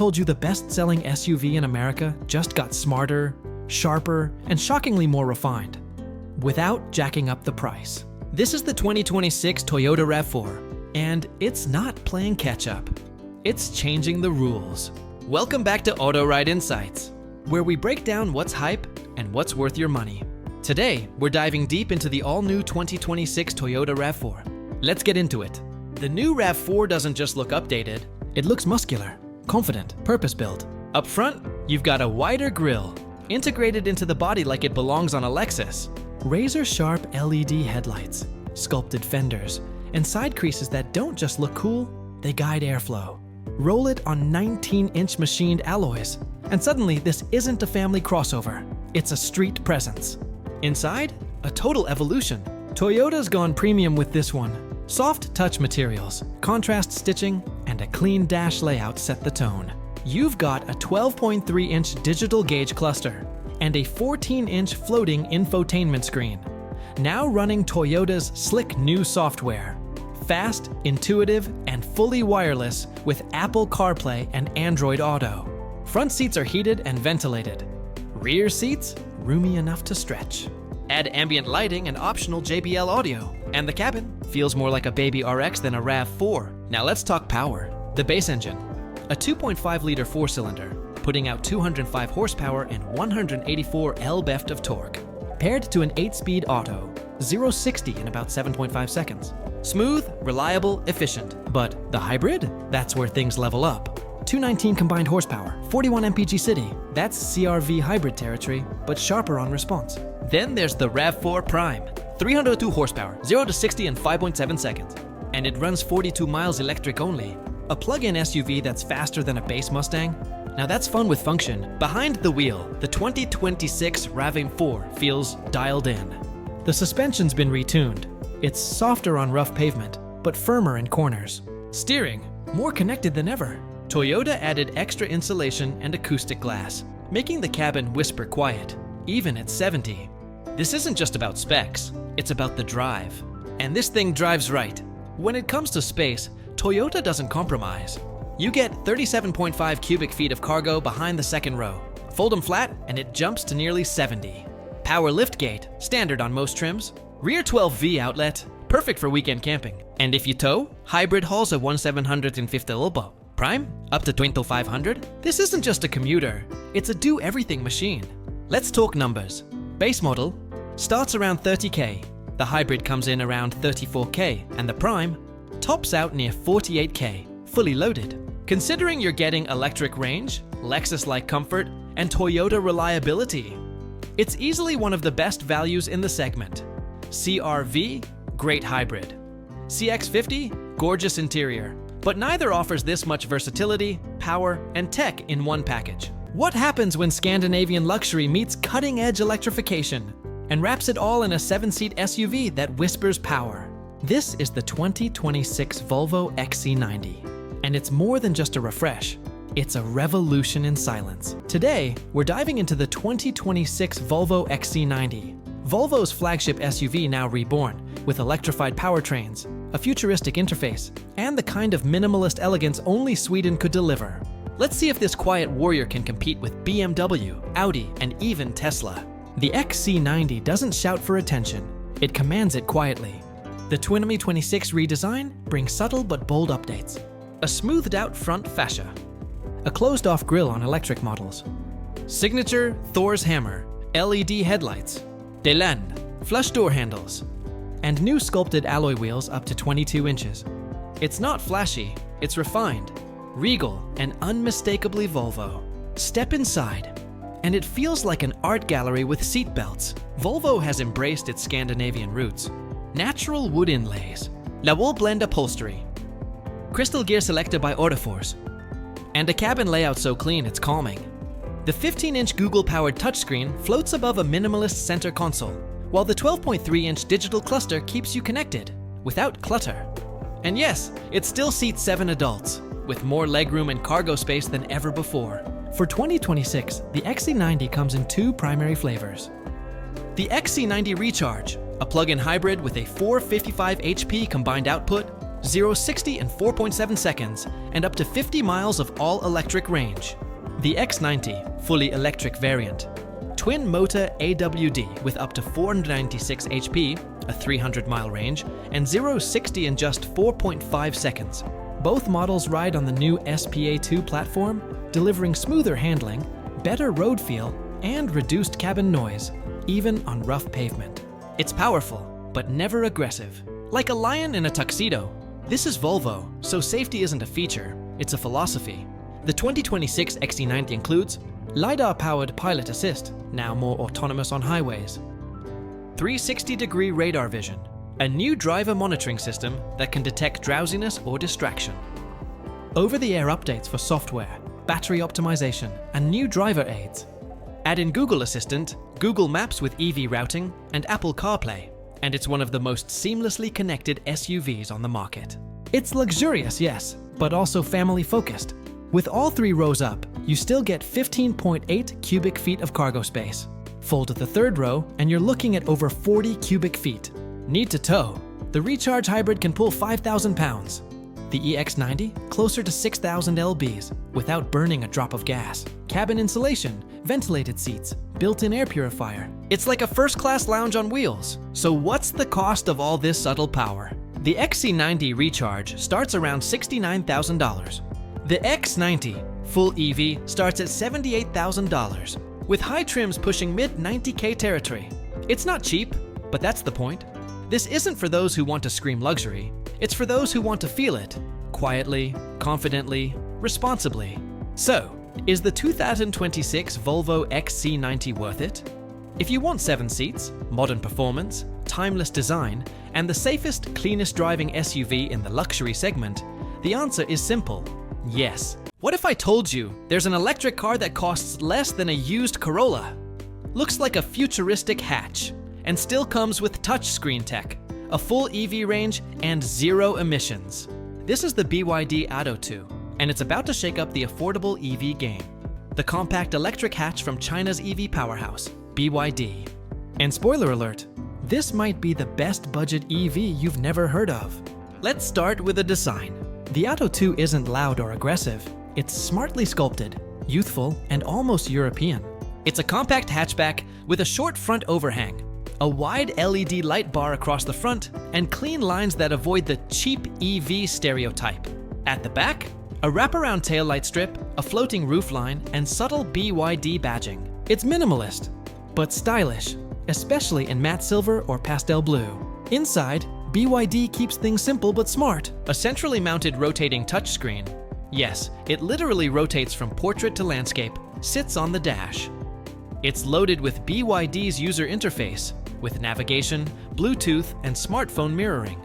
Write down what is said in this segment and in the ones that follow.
told you the best-selling SUV in America just got smarter, sharper, and shockingly more refined, without jacking up the price. This is the 2026 Toyota RAV4, and it's not playing catch-up. It's changing the rules. Welcome back to Auto Ride Insights, where we break down what's hype and what's worth your money. Today, we're diving deep into the all-new 2026 Toyota RAV4. Let's get into it. The new RAV4 doesn't just look updated, it looks muscular, confident, purpose-built. Up front, you've got a wider grille, integrated into the body like it belongs on a Lexus. Razor-sharp LED headlights, sculpted fenders, and side creases that don't just look cool, they guide airflow. Roll it on 19-inch machined alloys, and suddenly this isn't a family crossover, it's a street presence. Inside, a total evolution. Toyota's gone premium with this one. Soft touch materials, contrast stitching, and a clean dash layout set the tone. You've got a 12.3-inch digital gauge cluster and a 14-inch floating infotainment screen, now running Toyota's slick new software. Fast, intuitive, and fully wireless with Apple CarPlay and Android Auto. Front seats are heated and ventilated. Rear seats, roomy enough to stretch. Add ambient lighting and optional JBL audio, and the cabin feels more like a baby RX than a RAV4. Now let's talk power. The base engine, a 2.5-liter four-cylinder, putting out 205 horsepower and 184 lb-ft of torque, paired to an 8-speed auto, 0-60 in about 7.5 seconds. Smooth, reliable, efficient. But the hybrid? That's where things level up. 219 combined horsepower, 41 mpg city. That's CR-V hybrid territory, but sharper on response. Then there's the RAV4 Prime, 302 horsepower, 0-60 in 5.7 seconds. And it runs 42 miles electric only. A plug-in SUV that's faster than a base Mustang? Now that's fun with function. Behind the wheel, the 2026 RAV4 feels dialed in. The suspension's been retuned. It's softer on rough pavement, but firmer in corners. Steering, more connected than ever. Toyota added extra insulation and acoustic glass, making the cabin whisper quiet, even at 70. This isn't just about specs, it's about the drive. And this thing drives right. When it comes to space, Toyota doesn't compromise. You get 37.5 cubic feet of cargo behind the second row. Fold them flat and it jumps to nearly 70. Power liftgate, standard on most trims. Rear 12V outlet, perfect for weekend camping. And if you tow, hybrid hauls a 1750 lb. Prime, up to 2500. This isn't just a commuter, it's a do-everything machine. Let's talk numbers. Base model starts around 30K. The hybrid comes in around 34K, and the Prime tops out near 48K, fully loaded. Considering you're getting electric range, Lexus-like comfort, and Toyota reliability, it's easily one of the best values in the segment. CR-V, great hybrid. CX-50, gorgeous interior. But neither offers this much versatility, power, and tech in one package. What happens when Scandinavian luxury meets cutting-edge electrification and wraps it all in a 7-seat SUV that whispers power? This is the 2026 Volvo XC90, and it's more than just a refresh. It's a revolution in silence. Today, we're diving into the 2026 Volvo XC90, Volvo's flagship SUV now reborn, with electrified powertrains, a futuristic interface, and the kind of minimalist elegance only Sweden could deliver. Let's see if this quiet warrior can compete with BMW, Audi, and even Tesla. The XC90 doesn't shout for attention, it commands it quietly. The 2026 redesign brings subtle but bold updates. A smoothed-out front fascia, a closed-off grille on electric models, signature Thor's hammer, LED headlights, Delan, flush door handles, and new sculpted alloy wheels up to 22 inches. It's not flashy, it's refined, regal, and unmistakably Volvo. Step inside, and it feels like an art gallery with seat belts. Volvo has embraced its Scandinavian roots. Natural wood inlays, La Wool blend upholstery, crystal gear selected by Autoforce, and a cabin layout so clean it's calming. The 15-inch Google-powered touchscreen floats above a minimalist center console, while the 12.3-inch digital cluster keeps you connected, without clutter. And yes, it still seats 7 adults, with more legroom and cargo space than ever before. For 2026, the XC90 comes in 2 primary flavors. The XC90 Recharge, a plug-in hybrid with a 455 HP combined output, 0-60 in 4.7 seconds, and up to 50 miles of all-electric range. The X90 fully electric variant. Twin-motor AWD with up to 496 HP, a 300-mile range, and 0-60 in just 4.5 seconds. Both models ride on the new SPA2 platform, delivering smoother handling, better road feel, and reduced cabin noise, even on rough pavement. It's powerful, but never aggressive. Like a lion in a tuxedo. This is Volvo, so safety isn't a feature, it's a philosophy. The 2026 XC90 includes LiDAR-powered pilot assist, now more autonomous on highways. 360-degree radar vision, a new driver monitoring system that can detect drowsiness or distraction. Over-the-air updates for software, battery optimization, and new driver aids. Add in Google Assistant, Google Maps with EV routing, and Apple CarPlay, and it's one of the most seamlessly connected SUVs on the market. It's luxurious, yes, but also family-focused. With all three rows up, you still get 15.8 cubic feet of cargo space. Fold to the third row, and you're looking at over 40 cubic feet. Need to tow. The Recharge Hybrid can pull 5,000 pounds. The EX90, closer to 6,000 lbs, without burning a drop of gas. Cabin insulation, ventilated seats, built-in air purifier. It's like a first-class lounge on wheels. So what's the cost of all this subtle power? The XC90 Recharge starts around $69,000. The X90 full EV starts at $78,000, with high trims pushing mid-90K territory. It's not cheap, but that's the point. This isn't for those who want to scream luxury. It's for those who want to feel it, quietly, confidently, responsibly. So, is the 2026 Volvo XC90 worth it? If you want 7 seats, modern performance, timeless design, and the safest, cleanest driving SUV in the luxury segment, the answer is simple: yes. What if I told you there's an electric car that costs less than a used Corolla? Looks like a futuristic hatch, and still comes with touchscreen tech, a full EV range, and 0 emissions. This is the BYD Atto 2, and it's about to shake up the affordable EV game. The compact electric hatch from China's EV powerhouse, BYD. And spoiler alert, this might be the best budget EV you've never heard of. Let's start with the design. The Atto 2 isn't loud or aggressive. It's smartly sculpted, youthful, and almost European. It's a compact hatchback with a short front overhang, a wide LED light bar across the front, and clean lines that avoid the cheap EV stereotype. At the back, a wraparound taillight strip, a floating roofline, and subtle BYD badging. It's minimalist, but stylish, especially in matte silver or pastel blue. Inside, BYD keeps things simple but smart. A centrally mounted rotating touchscreen. Yes, it literally rotates from portrait to landscape, sits on the dash. It's loaded with BYD's user interface, with navigation, Bluetooth, and smartphone mirroring.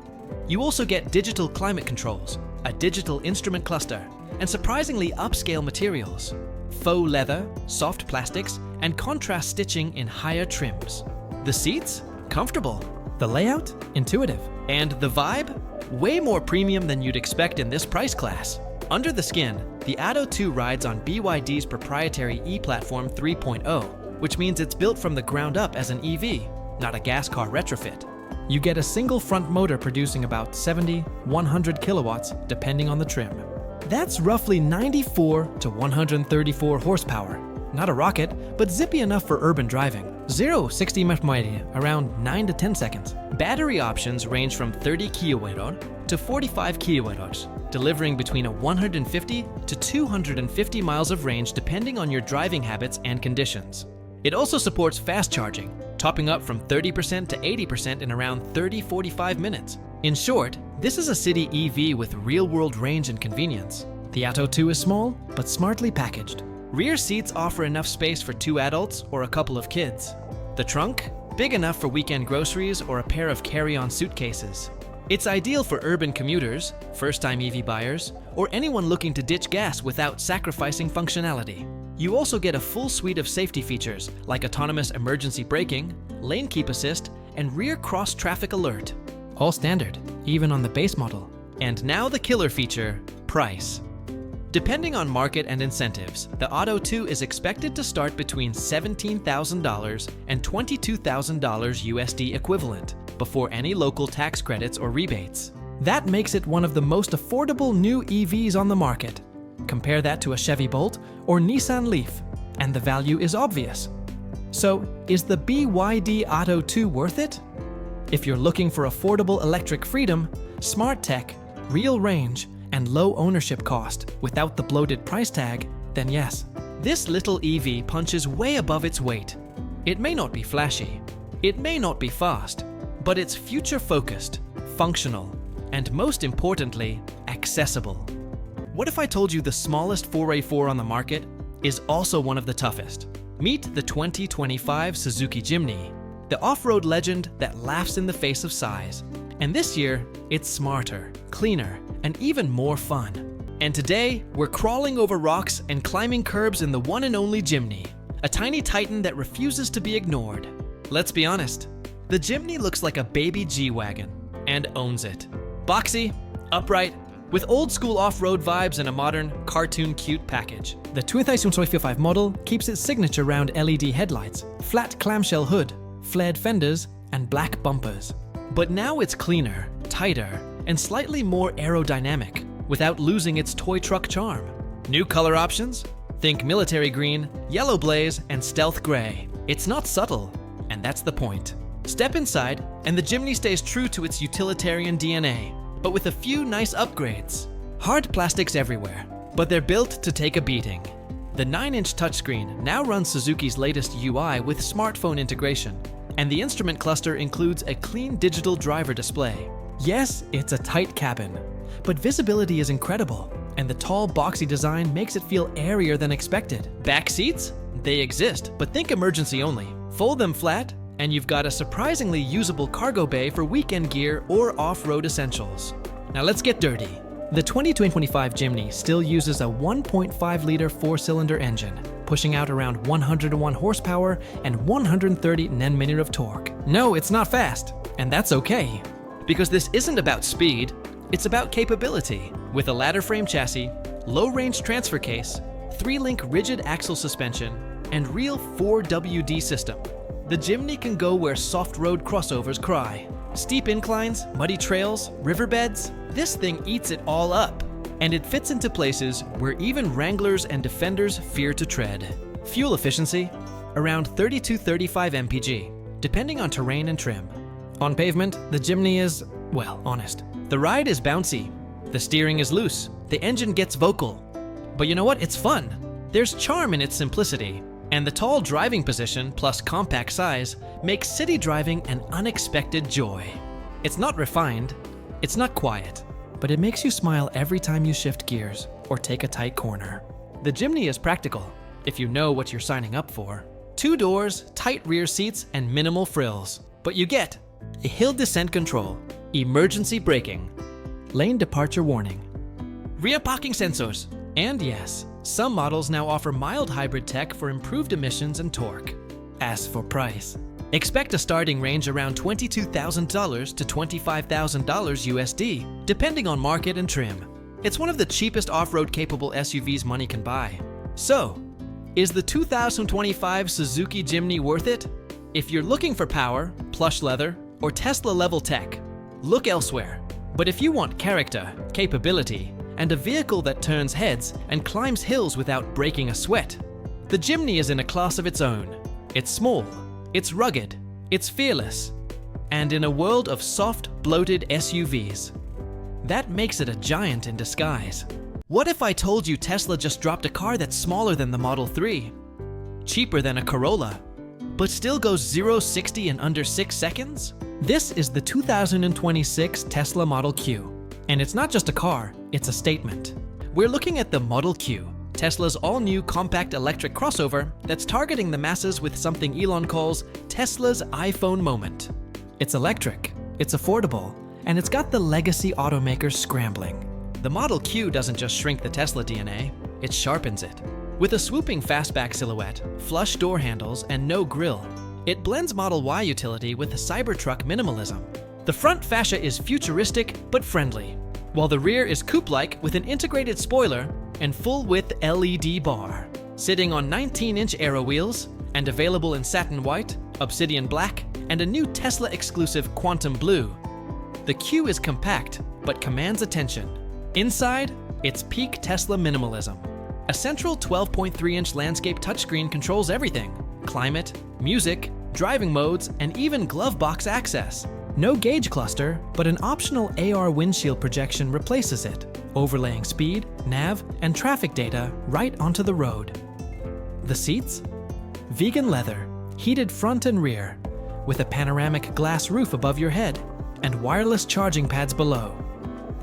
You also get digital climate controls, a digital instrument cluster, and surprisingly upscale materials. Faux leather, soft plastics, and contrast stitching in higher trims. The seats? Comfortable. The layout? Intuitive. And the vibe? Way more premium than you'd expect in this price class. Under the skin, the Atto 2 rides on BYD's proprietary E-Platform 3.0, which means it's built from the ground up as an EV, not a gas car retrofit. You get a single front motor producing about 70-100 kilowatts, depending on the trim. That's roughly 94 to 134 horsepower. Not a rocket, but zippy enough for urban driving. 0-60 mph, around 9 to 10 seconds. Battery options range from 30 kWh to 45 kWh, delivering between 150 to 250 miles of range depending on your driving habits and conditions. It also supports fast charging, topping up from 30% to 80% in around 30-45 minutes. In short, this is a city EV with real-world range and convenience. The Atto 2 is small, but smartly packaged. Rear seats offer enough space for 2 adults or a couple of kids. The trunk? Big enough for weekend groceries or a pair of carry-on suitcases. It's ideal for urban commuters, first-time EV buyers, or anyone looking to ditch gas without sacrificing functionality. You also get a full suite of safety features like autonomous emergency braking, lane keep assist, and rear cross-traffic alert. All standard, even on the base model. And now the killer feature, price. Depending on market and incentives, the Atto 2 is expected to start between $17,000 and $22,000 USD equivalent, before any local tax credits or rebates. That makes it one of the most affordable new EVs on the market. Compare that to a Chevy Bolt or Nissan Leaf, and the value is obvious. So, is the BYD Atto 2 worth it? If you're looking for affordable electric freedom, smart tech, real range, and low ownership cost without the bloated price tag, then yes. This little EV punches way above its weight. It may not be flashy, it may not be fast, but it's future-focused, functional, and most importantly, accessible. What if I told you the smallest 4x4 on the market is also one of the toughest? Meet the 2025 Suzuki Jimny, the off-road legend that laughs in the face of size. And this year, it's smarter, cleaner, and even more fun. And today, we're crawling over rocks and climbing curbs in the one and only Jimny, a tiny titan that refuses to be ignored. Let's be honest, the Jimny looks like a baby G-Wagon, and owns it. Boxy, upright, with old-school off-road vibes and a modern, cartoon-cute package. The 2025 model keeps its signature round LED headlights, flat clamshell hood, flared fenders, and black bumpers. But now it's cleaner, tighter, and slightly more aerodynamic, without losing its toy truck charm. New color options? Think military green, yellow blaze, and stealth gray. It's not subtle, and that's the point. Step inside, and the Jimny stays true to its utilitarian DNA, but with a few nice upgrades. Hard plastics everywhere, but they're built to take a beating. The 9-inch touchscreen now runs Suzuki's latest UI with smartphone integration, and the instrument cluster includes a clean digital driver display. Yes, it's a tight cabin, but visibility is incredible, and the tall, boxy design makes it feel airier than expected. Back seats? They exist, but think emergency only. Fold them flat, and you've got a surprisingly usable cargo bay for weekend gear or off-road essentials. Now let's get dirty. The 2025 Jimny still uses a 1.5-liter 4-cylinder engine, pushing out around 101 horsepower and 130 Nm of torque. No, it's not fast, and that's okay. Because this isn't about speed, it's about capability. With a ladder frame chassis, low-range transfer case, 3-link rigid axle suspension, and real 4WD system, the Jimny can go where soft road crossovers cry. Steep inclines, muddy trails, riverbeds, this thing eats it all up. And it fits into places where even Wranglers and Defenders fear to tread. Fuel efficiency? Around 32-35 mpg, depending on terrain and trim. On pavement, the Jimny is, well, honest. The ride is bouncy, the steering is loose, the engine gets vocal. But you know what? It's fun. There's charm in its simplicity. And the tall driving position plus compact size makes city driving an unexpected joy. It's not refined, it's not quiet, but it makes you smile every time you shift gears or take a tight corner. The Jimny is practical, if you know what you're signing up for. 2 doors, tight rear seats, and minimal frills. But you get a hill descent control, emergency braking, lane departure warning, rear parking sensors, and yes, some models now offer mild hybrid tech for improved emissions and torque. As for price, expect a starting range around $22,000 to $25,000 USD, depending on market and trim. It's one of the cheapest off-road capable SUVs money can buy. So, is the 2025 Suzuki Jimny worth it? If you're looking for power, plush leather, or Tesla-level tech, look elsewhere. But if you want character, capability, and a vehicle that turns heads and climbs hills without breaking a sweat, the Jimny is in a class of its own. It's small, it's rugged, it's fearless, and in a world of soft, bloated SUVs, that makes it a giant in disguise. What if I told you Tesla just dropped a car that's smaller than the Model 3, cheaper than a Corolla, but still goes 0-60 in under 6 seconds? This is the 2026 Tesla Model Q. And it's not just a car, it's a statement. We're looking at the Model Q, Tesla's all-new compact electric crossover that's targeting the masses with something Elon calls Tesla's iPhone moment. It's electric, it's affordable, and it's got the legacy automakers scrambling. The Model Q doesn't just shrink the Tesla DNA, it sharpens it. With a swooping fastback silhouette, flush door handles, and no grille, it blends Model Y utility with Cybertruck minimalism. The front fascia is futuristic but friendly, while the rear is coupe-like with an integrated spoiler and full-width LED bar. Sitting on 19-inch aero wheels and available in satin white, obsidian black, and a new Tesla-exclusive quantum blue, the Q is compact but commands attention. Inside, it's peak Tesla minimalism. A central 12.3-inch landscape touchscreen controls everything: climate, music, driving modes, and even glove box access. No gauge cluster, but an optional AR windshield projection replaces it, overlaying speed, nav, and traffic data right onto the road. The seats? Vegan leather, heated front and rear, with a panoramic glass roof above your head, and wireless charging pads below.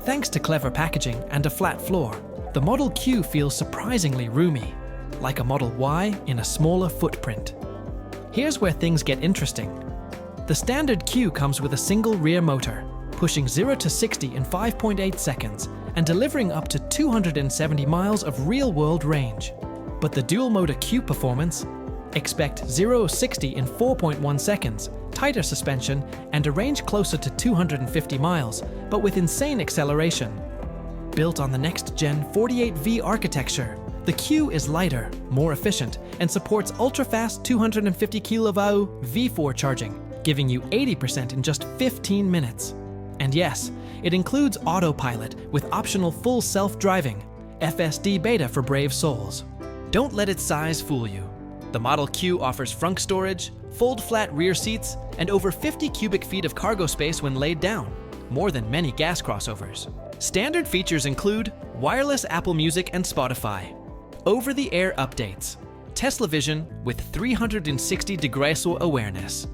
Thanks to clever packaging and a flat floor, the Model Q feels surprisingly roomy, like a Model Y in a smaller footprint. Here's where things get interesting. The standard Q comes with a single rear motor, pushing 0 to 60 in 5.8 seconds and delivering up to 270 miles of real-world range. But the dual-motor Q performance? Expect 0-60 in 4.1 seconds, tighter suspension, and a range closer to 250 miles, but with insane acceleration. Built on the next-gen 48V architecture, the Q is lighter, more efficient, and supports ultra-fast 250 kW V4 charging, giving you 80% in just 15 minutes. And yes, it includes autopilot with optional full self-driving, FSD beta for brave souls. Don't let its size fool you. The Model Q offers frunk storage, fold-flat rear seats, and over 50 cubic feet of cargo space when laid down, more than many gas crossovers. Standard features include wireless Apple Music and Spotify, over-the-air updates, Tesla Vision with 360-degree awareness,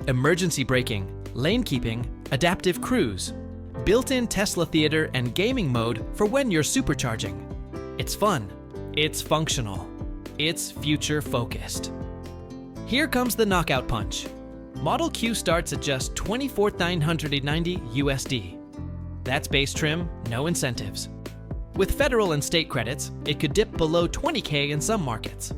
emergency braking, lane keeping, adaptive cruise, built-in Tesla Theater and gaming mode for when you're supercharging. It's fun, it's functional, it's future-focused. Here comes the knockout punch. Model Q starts at just $24,990 USD. That's base trim, no incentives. With federal and state credits, it could dip below $20K in some markets.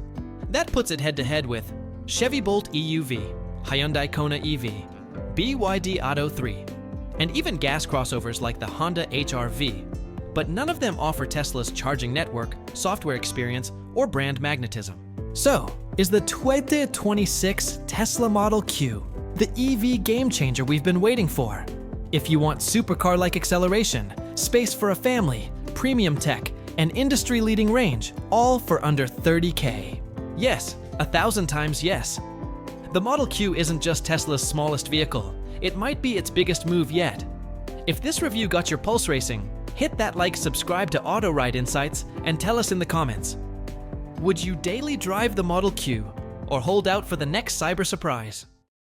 That puts it head-to-head with Chevy Bolt EUV, Hyundai Kona EV, BYD Atto 3, and even gas crossovers like the Honda HR-V. But none of them offer Tesla's charging network, software experience, or brand magnetism. So, is the 2026 Tesla Model Q the EV game-changer we've been waiting for? If you want supercar-like acceleration, space for a family, premium tech, and industry-leading range, all for under $30K. Yes, 1,000 times yes. The Model Q isn't just Tesla's smallest vehicle. It might be its biggest move yet. If this review got your pulse racing, hit that like, subscribe to Auto Ride Insights, and tell us in the comments. Would you daily drive the Model Q or hold out for the next cyber surprise?